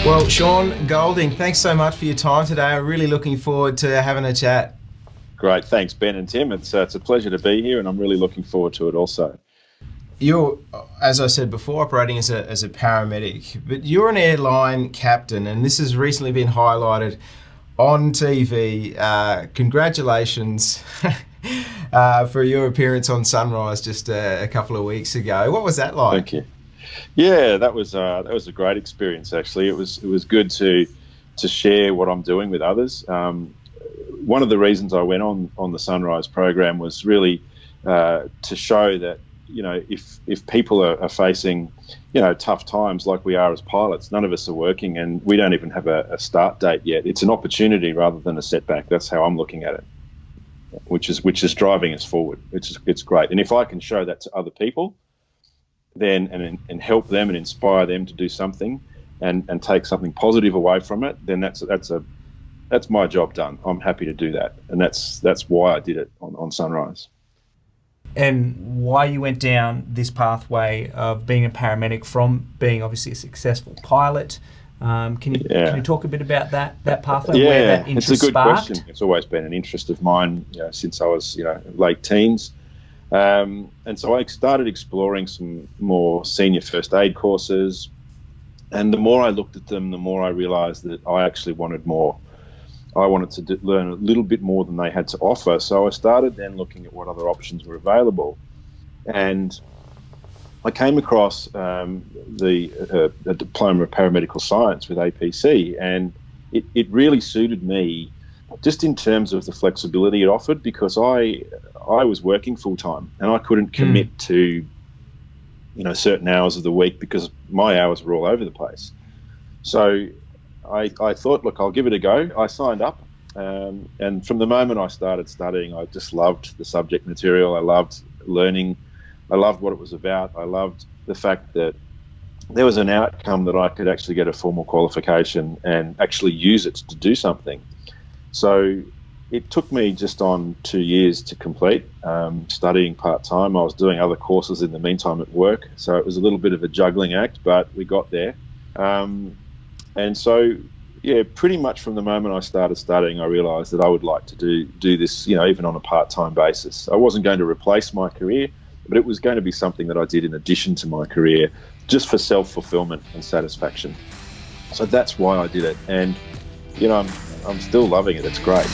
Well, Sean Golding, thanks so much for your time today. I'm really looking forward to having a chat. Great, thanks Ben and Tim. It's a pleasure to be here, and I'm really looking forward to it also. You're, as I said before, operating as a paramedic, but you're an airline captain, and this has recently been highlighted on TV. Congratulations for your appearance on Sunrise just a couple of weeks ago. What was that like? Thank you. Yeah, that was a great experience. Actually, it was good to share what I'm doing with others. One of the reasons I went on the Sunrise program was really to show that, you know, if people are facing, you know, tough times like we are as pilots, none of us are working and we don't even have a start date yet. It's an opportunity rather than a setback. That's how I'm looking at it, which is driving us forward. It's great. And if I can show that to other people, then and help them and inspire them to do something and take something positive away from it, then that's my job done. I'm happy to do that. And that's why I did it on Sunrise. And why you went down this pathway of being a paramedic from being obviously a successful pilot. Can you talk a bit about that pathway, where that interest it's a good sparked? question. It's always been an interest of mine, you know, since I was, you know, late teens. And so I started exploring some more senior first aid courses. And the more I looked at them, the more I realised that I actually wanted more. I wanted to learn a little bit more than they had to offer. So I started then looking at what other options were available. And I came across the Diploma of Paramedical Science with APC, and it really suited me just in terms of the flexibility it offered, because I was working full-time and I couldn't commit to, you know, certain hours of the week because my hours were all over the place. So I thought, look, I'll give it a go. I signed up, and from the moment I started studying, I just loved the subject material. I loved learning. I loved what it was about. I loved the fact that there was an outcome that I could actually get a formal qualification and actually use it to do something. So it took me just on 2 years to complete, studying part-time. I was doing other courses in the meantime at work, so it was a little bit of a juggling act, but we got there. And so, yeah, pretty much from the moment I started studying, I realised that I would like to do this, you know, even on a part-time basis. I wasn't going to replace my career, but it was going to be something that I did in addition to my career, just for self-fulfillment and satisfaction. So that's why I did it. And, you know, I'm still loving it. It's great.